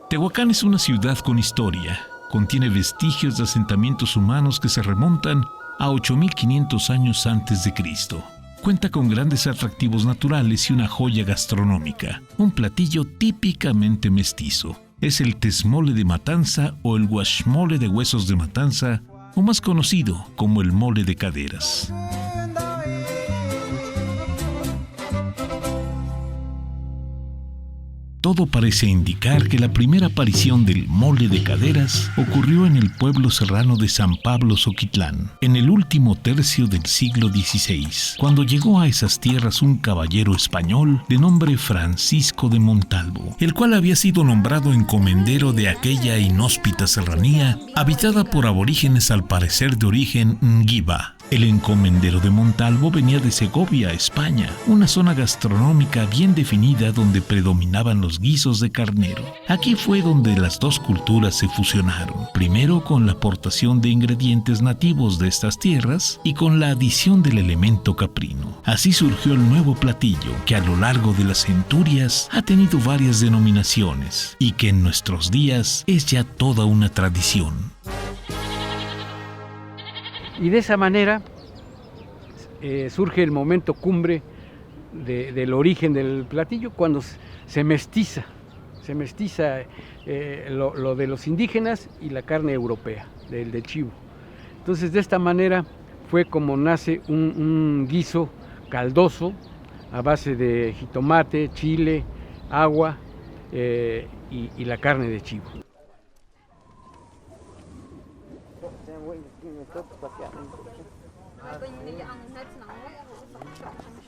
Tehuacán es una ciudad con historia. Contiene vestigios de asentamientos humanos que se remontan a 8.500 años antes de Cristo. Cuenta con grandes atractivos naturales y una joya gastronómica, un platillo típicamente mestizo. Es el tezmole de matanza o el guachmole de huesos de matanza, o más conocido como el mole de caderas. Todo parece indicar que la primera aparición del mole de caderas ocurrió en el pueblo serrano de San Pablo Zoquitlán, en el último tercio del siglo XVI, cuando llegó a esas tierras un caballero español de nombre Francisco de Montalvo, el cual había sido nombrado encomendero de aquella inhóspita serranía, habitada por aborígenes al parecer de origen Ngiba. El encomendero de Montalvo venía de Segovia, España, una zona gastronómica bien definida donde predominaban los guisos de carnero. Aquí fue donde las dos culturas se fusionaron, primero con la aportación de ingredientes nativos de estas tierras y con la adición del elemento caprino. Así surgió el nuevo platillo, que a lo largo de las centurias ha tenido varias denominaciones y que en nuestros días es ya toda una tradición. Y de esa manera surge el momento cumbre del origen del platillo, cuando se mestiza lo de los indígenas y la carne europea, del chivo. Entonces de esta manera fue como nace un guiso caldoso a base de jitomate, chile, agua y la carne de chivo.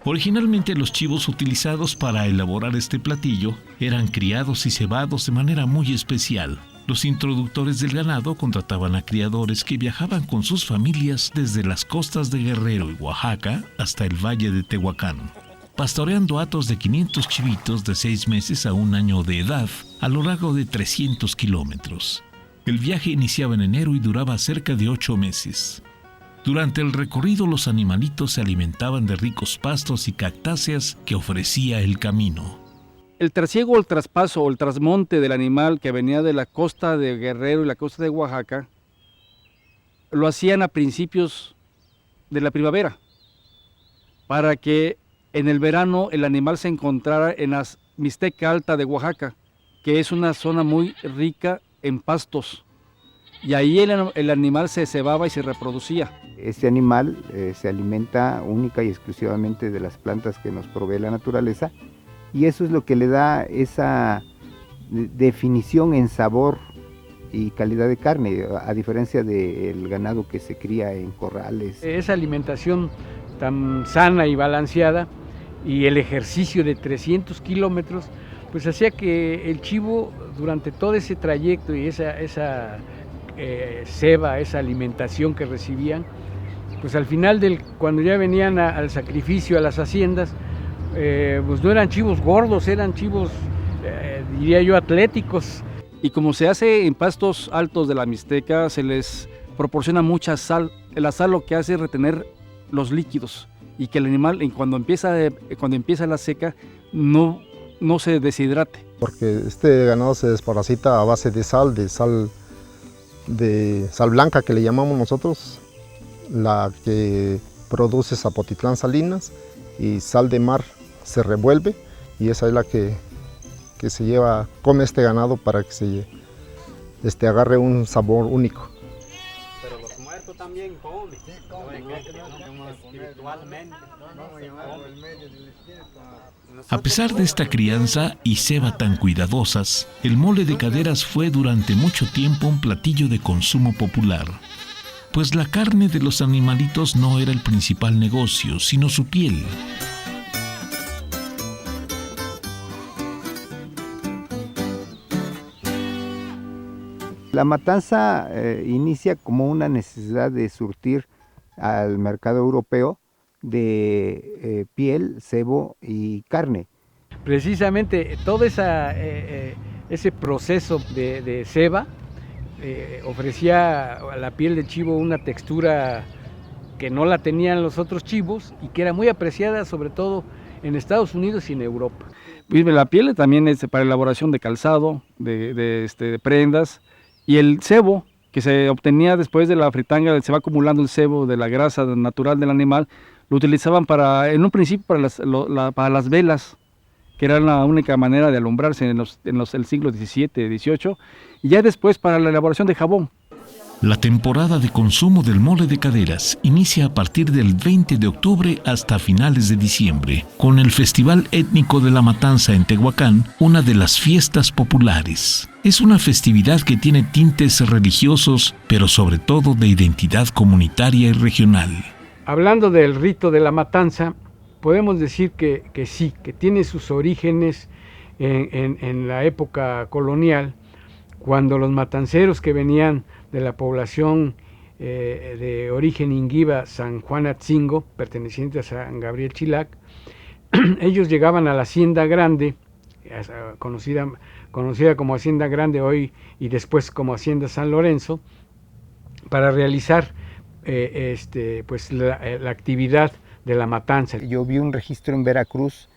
Originalmente los chivos utilizados para elaborar este platillo eran criados y cebados de manera muy especial. Los introductores del ganado contrataban a criadores que viajaban con sus familias desde las costas de Guerrero y Oaxaca hasta el valle de Tehuacán, pastoreando hatos de 500 chivitos de 6 meses a 1 año de edad a lo largo de 300 kilómetros. El viaje iniciaba en enero y duraba cerca de 8 meses. Durante el recorrido los animalitos se alimentaban de ricos pastos y cactáceas que ofrecía el camino. El trasiego, el traspaso o el trasmonte del animal que venía de la costa de Guerrero y la costa de Oaxaca, lo hacían a principios de la primavera, para que en el verano el animal se encontrara en la Mixteca Alta de Oaxaca, que es una zona muy rica en pastos, y ahí el animal se cebaba y se reproducía. Este animal se alimenta única y exclusivamente de las plantas que nos provee la naturaleza, y eso es lo que le da esa definición en sabor y calidad de carne, a diferencia del ganado que se cría en corrales. Esa alimentación tan sana y balanceada y el ejercicio de 300 kilómetros, pues hacía que el chivo durante todo ese trayecto y esa ceba, esa alimentación que recibían, pues al final cuando ya venían al sacrificio a las haciendas, pues no eran chivos gordos, eran chivos, diría yo, atléticos. Y como se hace en pastos altos de la Mixteca, se les proporciona mucha sal. La sal lo que hace es retener los líquidos y que el animal, cuando empieza la seca, no se deshidrate. Porque este ganado se desparasita a base de sal blanca que le llamamos nosotros, la que produce Zapotitlán Salinas, y sal de mar se revuelve, y esa es la que se come este ganado para que se agarre un sabor único. Pero los muertos también comen. Espiritualmente. A pesar de esta crianza y ceba tan cuidadosas, el mole de caderas fue durante mucho tiempo un platillo de consumo popular, pues la carne de los animalitos no era el principal negocio, sino su piel. La matanza inicia como una necesidad de surtir al mercado europeo de piel, cebo y carne. Precisamente todo ese proceso de ceba ofrecía a la piel del chivo una textura que no la tenían los otros chivos y que era muy apreciada sobre todo en Estados Unidos y en Europa. La piel también es para elaboración de calzado, de prendas, y el sebo que se obtenía después de la fritanga, se va acumulando el sebo de la grasa natural del animal, lo utilizaban en un principio para las velas, que era la única manera de alumbrarse en el siglo XVII, XVIII, y ya después para la elaboración de jabón. La temporada de consumo del mole de caderas inicia a partir del 20 de octubre hasta finales de diciembre, con el Festival Étnico de la Matanza en Tehuacán, una de las fiestas populares. Es una festividad que tiene tintes religiosos, pero sobre todo de identidad comunitaria y regional. Hablando del rito de la matanza, podemos decir que sí, que tiene sus orígenes en la época colonial, cuando los matanceros que venían de la población de origen inguiba San Juan Atzingo, perteneciente a San Gabriel Chilac, ellos llegaban a la Hacienda Grande, conocida como Hacienda Grande hoy y después como Hacienda San Lorenzo, para realizar la actividad de la matanza. Yo vi un registro en Veracruz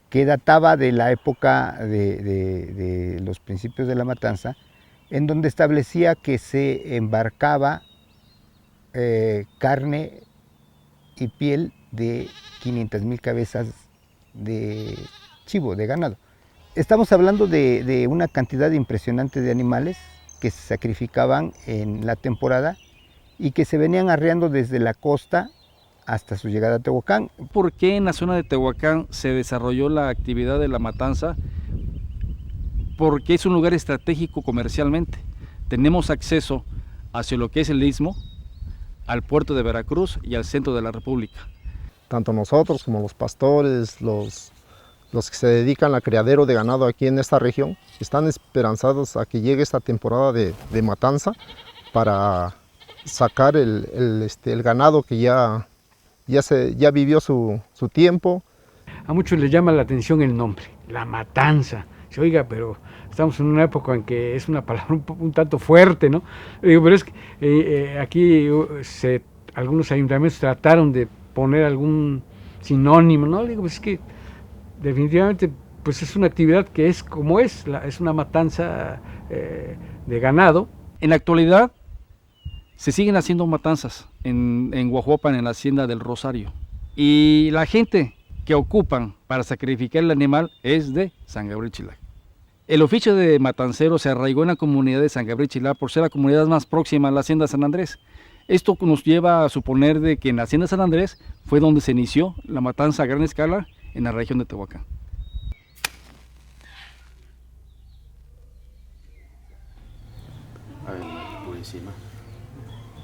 que databa de la época de los principios de la matanza, en donde establecía que se embarcaba carne y piel de 500,000 cabezas de chivo, de ganado. Estamos hablando de una cantidad impresionante de animales que se sacrificaban en la temporada y que se venían arreando desde la costa hasta su llegada a Tehuacán. ¿Por qué en la zona de Tehuacán se desarrolló la actividad de la matanza? Porque es un lugar estratégico comercialmente. Tenemos acceso hacia lo que es el istmo, al puerto de Veracruz y al centro de la República. Tanto nosotros como los pastores, los que se dedican al criadero de ganado aquí en esta región, están esperanzados a que llegue esta temporada de matanza para sacar el ganado que ya vivió su tiempo. A muchos les llama la atención el nombre, la matanza. Se oiga, pero estamos en una época en que es una palabra un tanto fuerte, ¿no? Pero es que aquí algunos ayuntamientos trataron de poner algún sinónimo, ¿no? Digo, pues es que definitivamente pues es una actividad que es como es una matanza de ganado. En la actualidad se siguen haciendo matanzas en Guajuapan, en la hacienda del Rosario, y la gente que ocupan para sacrificar el animal es de San Gabriel Chilac. El oficio de matancero se arraigó en la comunidad de San Gabriel Chilac por ser la comunidad más próxima a la hacienda San Andrés. Esto nos lleva a suponer de que en la hacienda San Andrés fue donde se inició la matanza a gran escala en la región de Tehuacán. Ave Purísima,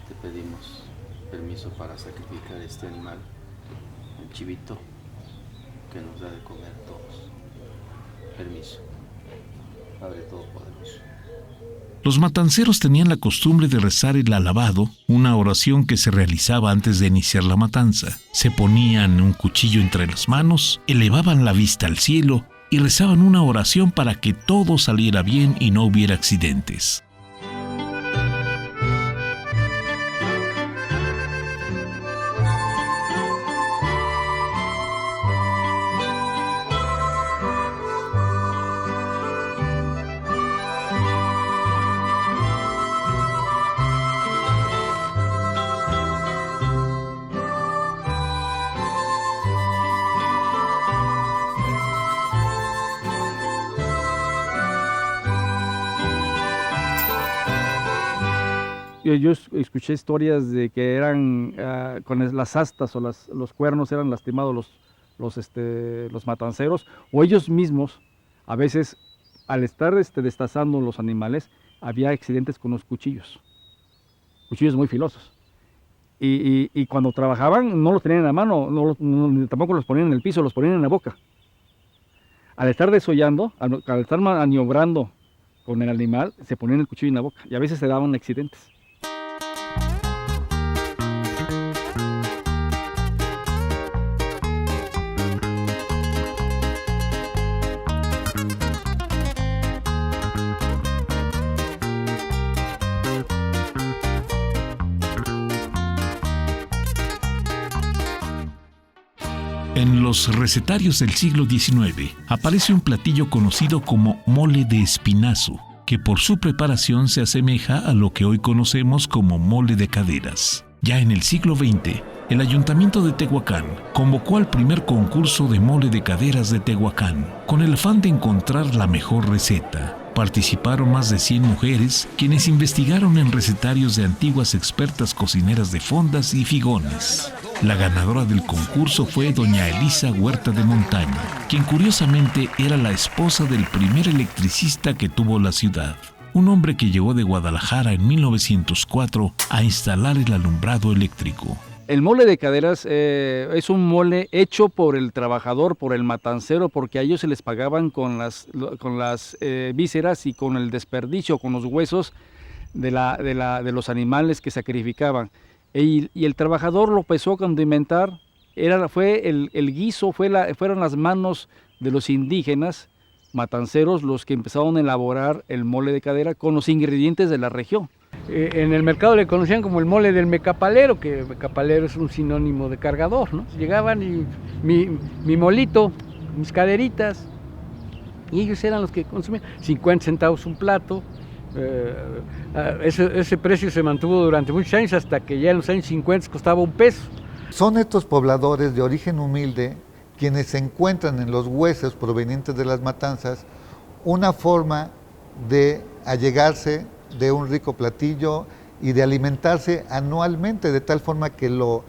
te pedimos permiso para sacrificar este animal, el chivito, que nos da de comer a todos. Permiso, Padre Todopoderoso. Los matanceros tenían la costumbre de rezar el alabado, una oración que se realizaba antes de iniciar la matanza. Se ponían un cuchillo entre las manos, elevaban la vista al cielo y rezaban una oración para que todo saliera bien y no hubiera accidentes. Yo escuché historias de que eran con las astas o los cuernos eran lastimados los matanceros, o ellos mismos, a veces al estar destazando los animales, había accidentes con los cuchillos muy filosos. Y cuando trabajaban no los tenían en la mano, tampoco los ponían en el piso, los ponían en la boca. Al estar desollando, al estar maniobrando con el animal, se ponían el cuchillo en la boca y a veces se daban accidentes. En los recetarios del siglo XIX aparece un platillo conocido como mole de espinazo, que por su preparación se asemeja a lo que hoy conocemos como mole de caderas. Ya en el siglo XX, el Ayuntamiento de Tehuacán convocó al primer concurso de mole de caderas de Tehuacán, con el afán de encontrar la mejor receta. Participaron más de 100 mujeres, quienes investigaron en recetarios de antiguas expertas cocineras de fondas y figones. La ganadora del concurso fue doña Elisa Huerta de Montaño, quien curiosamente era la esposa del primer electricista que tuvo la ciudad, un hombre que llegó de Guadalajara en 1904 a instalar el alumbrado eléctrico. El mole de caderas es un mole hecho por el trabajador, por el matancero, porque a ellos se les pagaban con las vísceras y con el desperdicio, con los huesos de los animales que sacrificaban. Y el trabajador lo empezó a condimentar, fue el guiso, fueron las manos de los indígenas matanceros los que empezaron a elaborar el mole de cadera con los ingredientes de la región. En el mercado le conocían como el mole del mecapalero, que mecapalero es un sinónimo de cargador, ¿no? Llegaban y mi molito, mis caderitas, y ellos eran los que consumían. 50 centavos un plato. Ese precio se mantuvo durante muchos años, hasta que ya en los años 50 costaba $1. Son estos pobladores de origen humilde quienes encuentran en los huesos provenientes de las matanzas una forma de allegarse de un rico platillo y de alimentarse anualmente, de tal forma que lo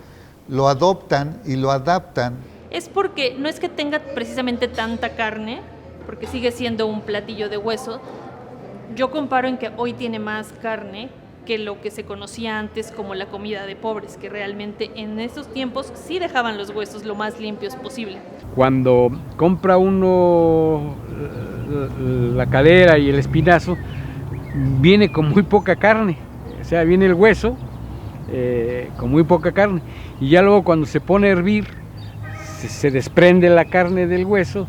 adoptan y lo adaptan. Es porque no es que tenga precisamente tanta carne, porque sigue siendo un platillo de hueso. Yo comparo en que hoy tiene más carne que lo que se conocía antes como la comida de pobres, que realmente en esos tiempos sí dejaban los huesos lo más limpios posible. Cuando compra uno la cadera y el espinazo, viene con muy poca carne, o sea, viene el hueso con muy poca carne, y ya luego cuando se pone a hervir, se desprende la carne del hueso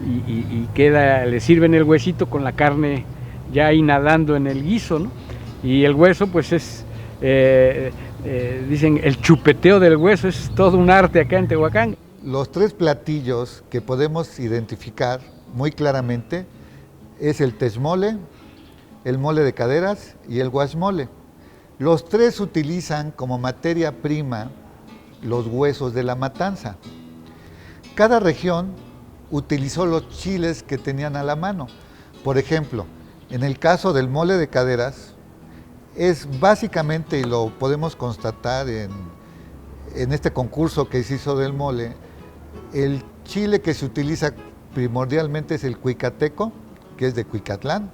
y le sirven el huesito con la carne ya ahí nadando en el guiso, ¿no? Y el hueso pues es, dicen, el chupeteo del hueso es todo un arte acá en Tehuacán. Los tres platillos que podemos identificar muy claramente es el texmole, el mole de caderas y el guasmole. Los tres utilizan como materia prima los huesos de la matanza. Cada región utilizó los chiles que tenían a la mano. Por ejemplo, en el caso del mole de caderas, es básicamente, y lo podemos constatar en este concurso que se hizo del mole, el chile que se utiliza primordialmente es el cuicateco, que es de Cuicatlán,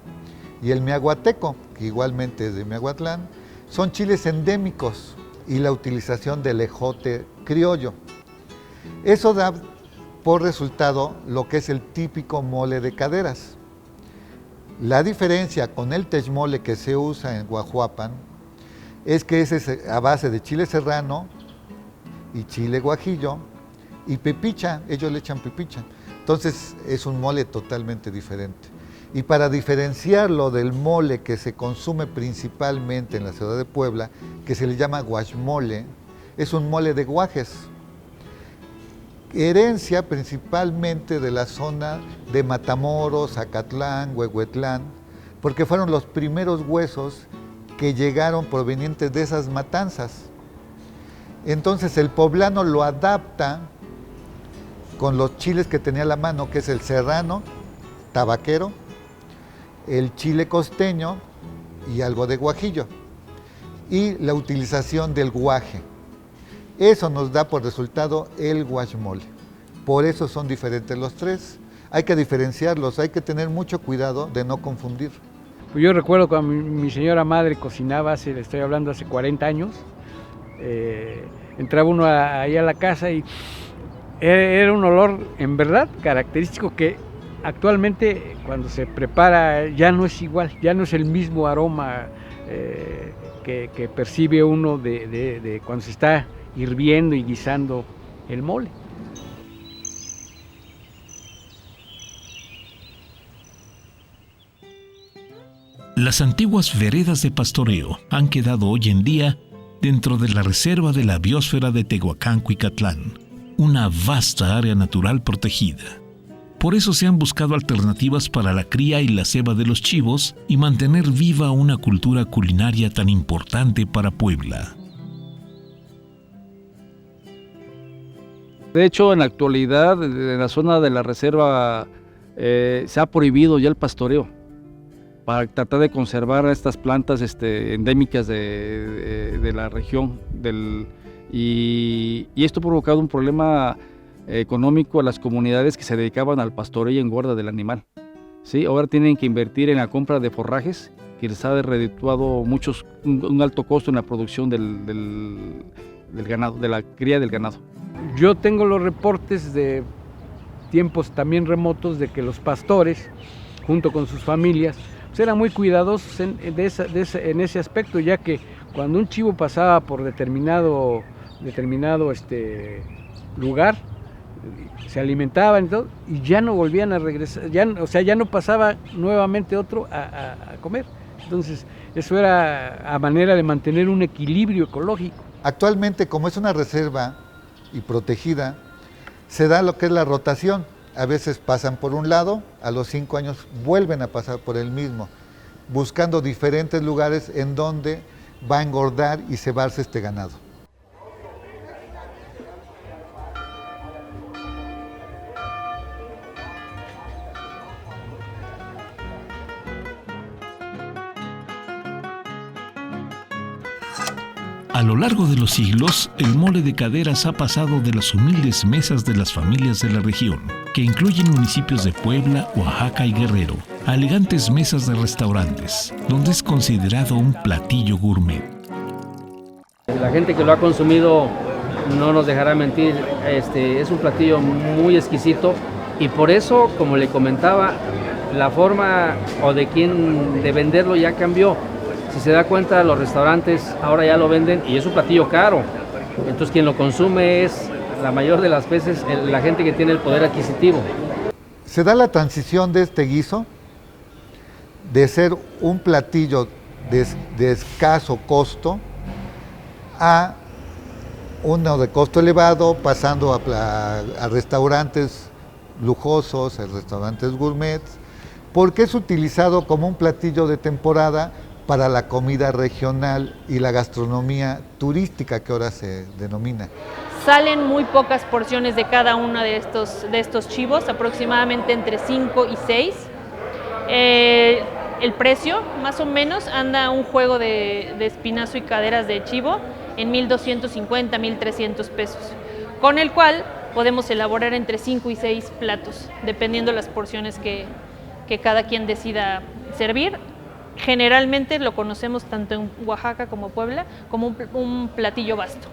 y el miahuateco, que igualmente es de Miahuatlán. Son chiles endémicos y la utilización del ejote criollo. Eso da por resultado lo que es el típico mole de caderas. La diferencia con el texmole que se usa en Guajuapan es que ese es a base de chile serrano y chile guajillo y pepicha, ellos le echan pepicha. Entonces es un mole totalmente diferente. Y para diferenciarlo del mole que se consume principalmente en la ciudad de Puebla, que se le llama guasmole, es un mole de guajes. Herencia principalmente de la zona de Matamoros, Acatlán, Huehuetlán, porque fueron los primeros huesos que llegaron provenientes de esas matanzas. Entonces el poblano lo adapta con los chiles que tenía a la mano, que es el serrano, tabaquero, el chile costeño y algo de guajillo, y la utilización del guaje. Eso nos da por resultado el guasmole. Por eso son diferentes los tres. Hay que diferenciarlos, hay que tener mucho cuidado de no confundir. Pues yo recuerdo cuando mi señora madre cocinaba, le estoy hablando hace 40 años, entraba uno ahí a la casa y era un olor en verdad característico que actualmente cuando se prepara ya no es igual, ya no es el mismo aroma que percibe uno de cuando se está hirviendo y guisando el mole. Las antiguas veredas de pastoreo han quedado hoy en día dentro de la reserva de la biosfera de Tehuacán, Cuicatlán. una vasta área natural protegida. Por eso se han buscado alternativas para la cría y la ceba de los chivos y mantener viva una cultura culinaria tan importante para Puebla. De hecho, en la actualidad, en la zona de la reserva se ha prohibido ya el pastoreo para tratar de conservar estas plantas endémicas de la región. Y esto ha provocado un problema económico a las comunidades que se dedicaban al pastoreo y engorda del animal. ¿Sí? Ahora tienen que invertir en la compra de forrajes, que les ha redituado un alto costo en la producción del ganado, de la cría del ganado. Yo tengo los reportes de tiempos también remotos de que los pastores, junto con sus familias, pues eran muy cuidadosos en ese aspecto, ya que cuando un chivo pasaba por determinado lugar, se alimentaban y todo, y ya no volvían a regresar, ya no pasaba nuevamente otro a comer. Entonces, eso era a manera de mantener un equilibrio ecológico. Actualmente, como es una reserva y protegida, se da lo que es la rotación. A veces pasan por un lado, a los 5 años vuelven a pasar por el mismo, buscando diferentes lugares en donde va a engordar y cebarse este ganado. A lo largo de los siglos, el mole de caderas ha pasado de las humildes mesas de las familias de la región, que incluyen municipios de Puebla, Oaxaca y Guerrero, a elegantes mesas de restaurantes, donde es considerado un platillo gourmet. La gente que lo ha consumido no nos dejará mentir, es un platillo muy exquisito y por eso, como le comentaba, la forma de venderlo ya cambió. Si se da cuenta, los restaurantes ahora ya lo venden y es un platillo caro. Entonces quien lo consume es, la mayor de las veces, la gente que tiene el poder adquisitivo. Se da la transición de este guiso de ser un platillo de escaso costo a uno de costo elevado, pasando a restaurantes lujosos, a restaurantes gourmets, porque es utilizado como un platillo de temporada para la comida regional y la gastronomía turística que ahora se denomina. Salen muy pocas porciones de cada uno de estos chivos, aproximadamente entre 5 y 6. El precio, más o menos, anda un juego de espinazo y caderas de chivo en 1,250, 1,300 pesos, con el cual podemos elaborar entre 5 y 6 platos, dependiendo las porciones que cada quien decida servir. Generalmente lo conocemos tanto en Oaxaca como Puebla como un platillo vasto.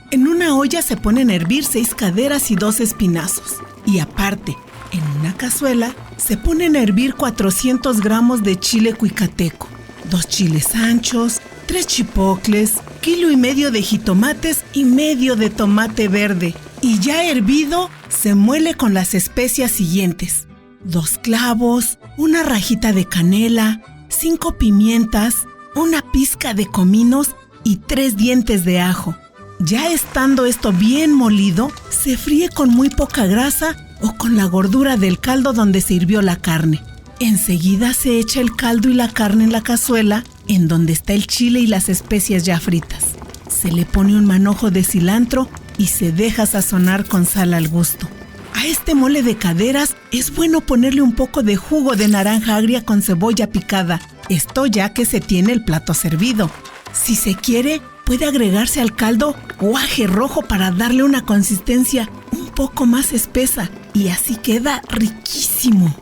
En una olla se ponen a hervir 6 caderas y 2 espinazos. Y aparte, en una cazuela se ponen a hervir 400 gramos de chile cuicateco, 2 chiles anchos, 3 chipocles, 1,5 kilos de jitomates y medio de tomate verde. Y ya hervido, se muele con las especias siguientes: 2 clavos, una rajita de canela, 5 pimientas, una pizca de cominos y 3 dientes de ajo. Ya estando esto bien molido, se fríe con muy poca grasa o con la gordura del caldo donde se hirvió la carne. Enseguida se echa el caldo y la carne en la cazuela, en donde está el chile y las especias ya fritas. Se le pone un manojo de cilantro y se deja sazonar con sal al gusto. A este mole de caderas es bueno ponerle un poco de jugo de naranja agria con cebolla picada, esto ya que se tiene el plato servido. Si se quiere, puede agregarse al caldo guaje rojo para darle una consistencia un poco más espesa y así queda riquísimo.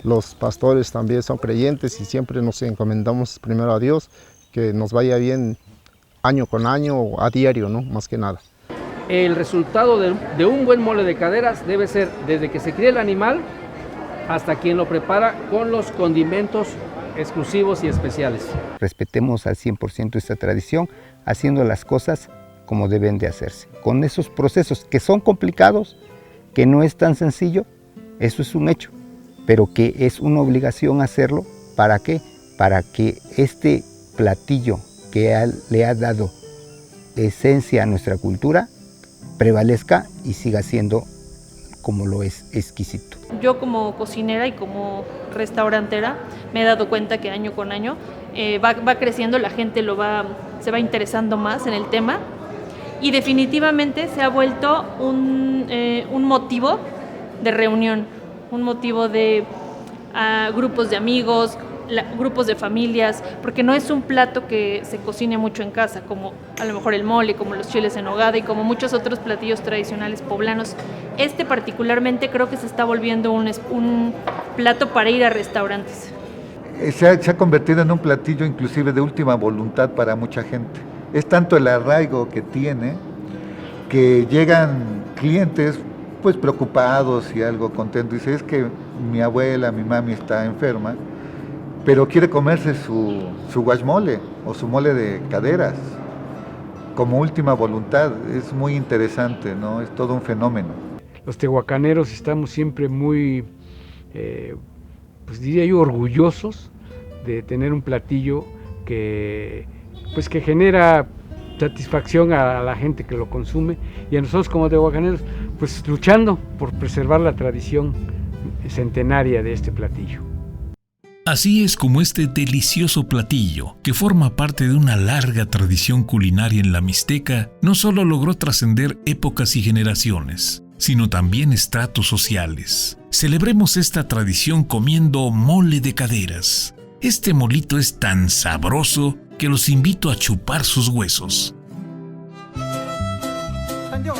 Los pastores también son creyentes y siempre nos encomendamos primero a Dios, que nos vaya bien año con año, a diario, ¿no? Más que nada. El resultado de un buen mole de caderas debe ser desde que se cría el animal hasta quien lo prepara con los condimentos exclusivos y especiales. Respetemos al 100% esta tradición, haciendo las cosas como deben de hacerse. Con esos procesos que son complicados, que no es tan sencillo, eso es un hecho. pero que es una obligación hacerlo. ¿Para qué? Para que este platillo que le ha dado esencia a nuestra cultura prevalezca y siga siendo como lo es, exquisito. Yo como cocinera y como restaurantera me he dado cuenta que año con año va creciendo, la gente se va interesando más en el tema y definitivamente se ha vuelto un motivo de reunión, un motivo de grupos de amigos, grupos de familias, porque no es un plato que se cocine mucho en casa, como a lo mejor el mole, como los chiles en nogada y como muchos otros platillos tradicionales poblanos. Este particularmente creo que se está volviendo un plato para ir a restaurantes. Se ha convertido en un platillo inclusive de última voluntad para mucha gente. Es tanto el arraigo que tiene que llegan clientes pues preocupados y algo contentos. Dice, es que mi abuela, mi mami está enferma, pero quiere comerse su guasmole o su mole de caderas como última voluntad. Es muy interesante, ¿no? Es todo un fenómeno. Los tehuacaneros estamos siempre muy, pues diría yo, orgullosos de tener un platillo que genera satisfacción a la gente que lo consume y a nosotros como tehuacaneros, pues luchando por preservar la tradición centenaria de este platillo. Así es como este delicioso platillo, que forma parte de una larga tradición culinaria en la Mixteca, no solo logró trascender épocas y generaciones, sino también estratos sociales. Celebremos esta tradición comiendo mole de caderas. Este molito es tan sabroso que los invito a chupar sus huesos. Yo